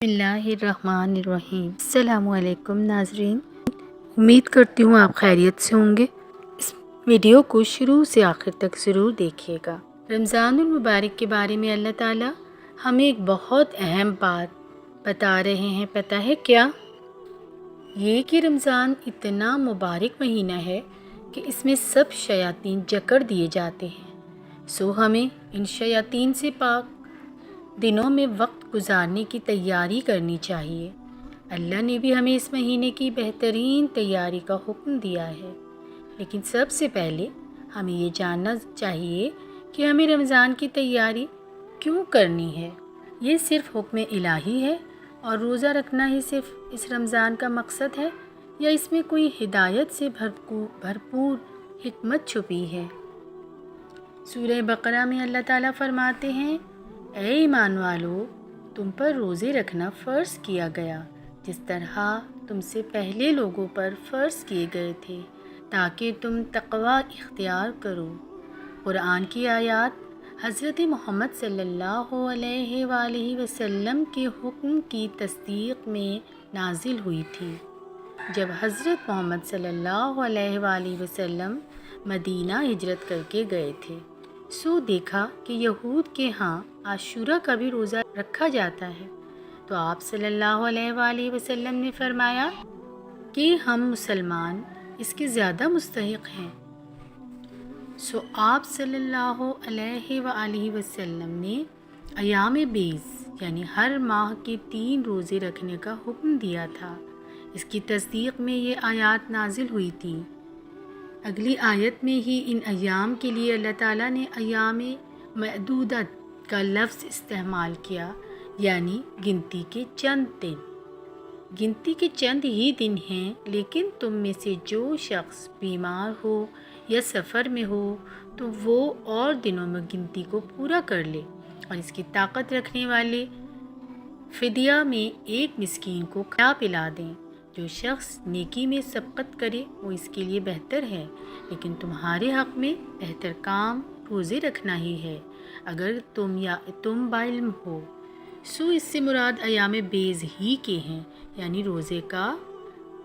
बिस्मिल्लाहिर्रहमानिर्रहीम। अस्सलामु अलैकुम नाज़रीन, उम्मीद करती हूँ आप खैरियत से होंगे। इस वीडियो को शुरू से आखिर तक ज़रूर देखिएगा। रमज़ानुल मुबारक के बारे में अल्लाह ताला हमें एक बहुत अहम बात बता रहे हैं। पता है क्या? ये कि रमज़ान इतना मुबारक महीना है कि इसमें सब शयातीन जकड़ दिए जाते हैं। सो हमें इन शयातीन से पाक दिनों में वक्त गुजारने की तैयारी करनी चाहिए। अल्लाह ने भी हमें इस महीने की बेहतरीन तैयारी का हुक्म दिया है, लेकिन सबसे पहले हमें ये जानना चाहिए कि हमें रमज़ान की तैयारी क्यों करनी है। ये सिर्फ़ हुक्म इलाही है और रोज़ा रखना ही सिर्फ इस रमज़ान का मकसद है, या इसमें कोई हिदायत से भरपूर हिकमत छुपी है। सूरह बकरा में अल्लाह ताला फरमाते हैं, ऐ ईमान वालो, तुम पर रोज़े रखना फ़र्ज़ किया गया जिस तरह तुमसे पहले लोगों पर फ़र्ज़ किए गए थे, ताकि तुम तक़वा इख्तियार करो। कुरान की आयत हज़रत मोहम्मद सल्लल्लाहु अलैहि वसल्लम के हुक्म की तस्दीक़ में नाजिल हुई थी। जब हज़रत मोहम्मद सल्लल्लाहु अलैहि वसल्लम मदीना हिजरत करके गए थे, सो देखा कि यहूद के यहाँ आशूरा का भी रोज़ा रखा जाता है। तो आप सल्लल्लाहु अलैहि वसल्लम ने फरमाया कि हम मुसलमान इसके ज़्यादा मुस्तहिक़ हैं। सो आप सल्लल्लाहु अलैहि वसल्लम ने अयाम बीज़ यानी हर माह के 3 रोज़े रखने का हुक्म दिया था। इसकी तस्दीक़ में ये आयत नाजिल हुई थी। अगली आयत में ही इन अयाम के लिए अल्लाह ताला ने अयाम मअदूदत का लफ्ज़ इस्तेमाल किया, यानी गिनती के चंद दिन। गिनती के चंद ही दिन हैं, लेकिन तुम में से जो शख्स बीमार हो या सफ़र में हो तो वो और दिनों में गिनती को पूरा कर ले, और इसकी ताकत रखने वाले फ़िदिया में एक मिस्कीन को खिला पिला दें। जो शख्स नेकी में सबकत करे वो इसके लिए बेहतर है, लेकिन तुम्हारे हक़ में बेहतर काम रोज़े रखना ही है, अगर तुम बाइल्म हो। सो इससे मुराद अयाम बेज़ ही के हैं, यानी रोज़े का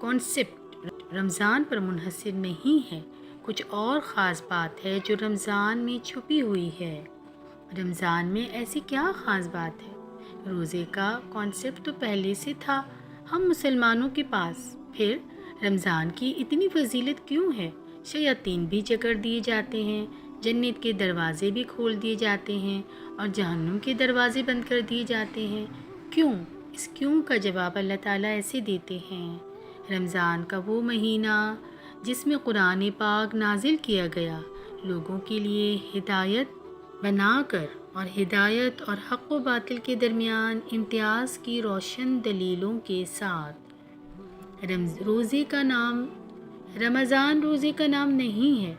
कॉन्सेप्ट रमज़ान पर मुनहसर नहीं है। कुछ और ख़ास बात है जो रमज़ान में छुपी हुई है। रमज़ान में ऐसी क्या ख़ास बात है? रोज़े का कॉन्सेप्ट तो पहले से था हम मुसलमानों के पास, फिर रमज़ान की इतनी फजीलत क्यों है? शयातीन भी जकड़ दिए जाते हैं, जन्नत के दरवाज़े भी खोल दिए जाते हैं और जहन्नुम के दरवाज़े बंद कर दिए जाते हैं। क्यों? इस क्यों का जवाब अल्लाह ताला ऐसे देते हैं। रमज़ान का वो महीना जिसमें कुरान पाक नाजिल किया गया, लोगों के लिए हिदायत बनाकर और हिदायत और हक़ व बातिल के दरमियान इम्तियाज़ की रोशन दलीलों के साथ। रोज़े का नाम रमज़ान रोज़े का नाम नहीं है।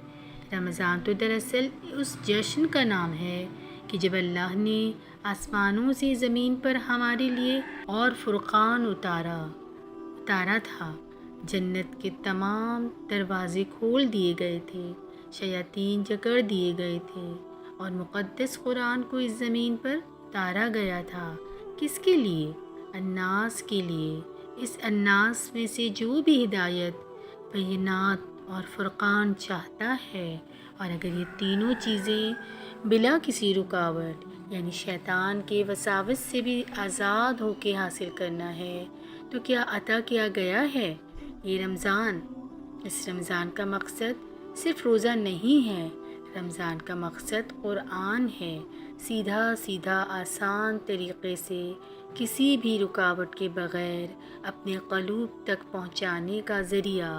रमज़ान तो दरअसल उस जश्न का नाम है कि जब अल्लाह ने आसमानों से ज़मीन पर हमारे लिए और फ़ुरक़ान उतारा था। जन्नत के तमाम दरवाज़े खोल दिए गए थे, शयातीन जकड़ दिए गए थे और मुक़द्दस कुरान को इस ज़मीन पर उतारा गया था। किसके लिए? अन्नास के लिए। इस अन्नास में से जो भी हिदायत, बैनात और फ़ुरक़ान चाहता है, और अगर ये तीनों चीज़ें बिला किसी रुकावट यानी शैतान के वसावस से भी आज़ाद होकर हासिल करना है, तो क्या अता किया गया है ये रमज़ान। इस रमज़ान का मकसद सिर्फ़ रोज़ा नहीं है, रमज़ान का मकसद कुरान है। सीधा सीधा आसान तरीक़े से किसी भी रुकावट के बग़ैर अपने क़ल्ब तक पहुँचाने का ज़रिया।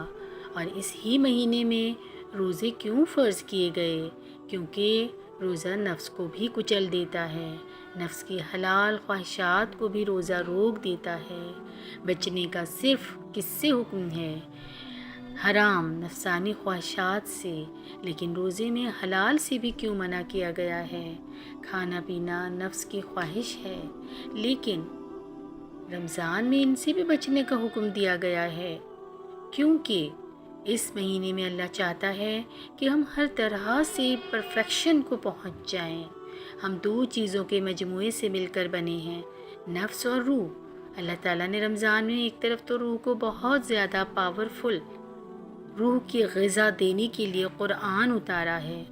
और इस ही महीने में रोज़े क्यों फ़र्ज़ किए गए? क्योंकि रोज़ा नफ्स को भी कुचल देता है, नफ्स की हलाल ख्वाहिशात को भी रोज़ा रोक देता है। बचने का सिर्फ़ किससे हुक्म है? हराम नफसानी ख्वाहिशात से। लेकिन रोज़े में हलाल से भी क्यों मना किया गया है? खाना पीना नफ्स की ख्वाहिश है, लेकिन रमज़ान में इनसे भी बचने का हुक्म दिया गया है, क्योंकि इस महीने में अल्लाह चाहता है कि हम हर तरह से परफेक्शन को पहुंच जाएं। हम 2 चीज़ों के मजमूए से मिलकर बने हैं, नफ्स और रूह। اللہ تعالیٰ نے رمضان میں ایک طرف تو روح کو بہت زیادہ پاورفل روح کی غذا دینے کے لیے قرآن اتارا ہے،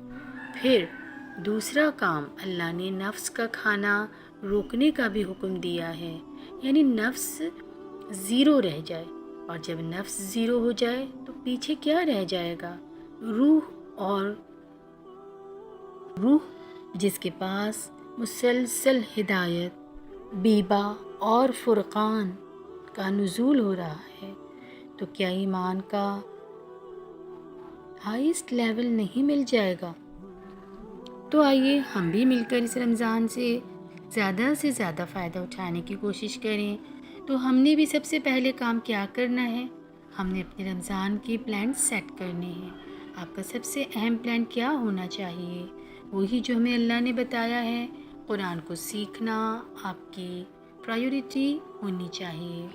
پھر دوسرا کام اللہ نے نفس کا کھانا روکنے کا بھی حکم دیا ہے، یعنی نفس زیرو رہ جائے، اور جب نفس زیرو ہو جائے تو پیچھے کیا رہ جائے گا؟ روح، اور روح جس کے پاس مسلسل ہدایت، بیبا اور فرقان کا نزول ہو رہا ہے، تو کیا ایمان کا ہائیسٹ لیول نہیں مل جائے گا؟ تو آئیے ہم بھی مل کر اس رمضان سے زیادہ فائدہ اٹھانے کی کوشش کریں۔ تو ہم نے بھی سب سے پہلے کام کیا کرنا ہے؟ ہم نے اپنے رمضان کے پلان سیٹ کرنے ہیں۔ آپ کا سب سے اہم پلان کیا ہونا چاہیے؟ وہی جو ہمیں اللہ نے بتایا ہے، قرآن کو سیکھنا آپ کی پرائیورٹی ہونی چاہیے،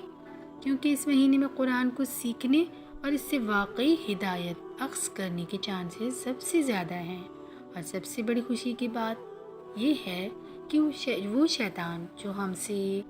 کیونکہ اس مہینے میں قرآن کو سیکھنے اور اس سے واقعی ہدایت اخذ کرنے کے چانسز سب سے زیادہ ہیں۔ اور سب سے بڑی خوشی کی بات یہ ہے کہ وہ شیطان جو ہم سے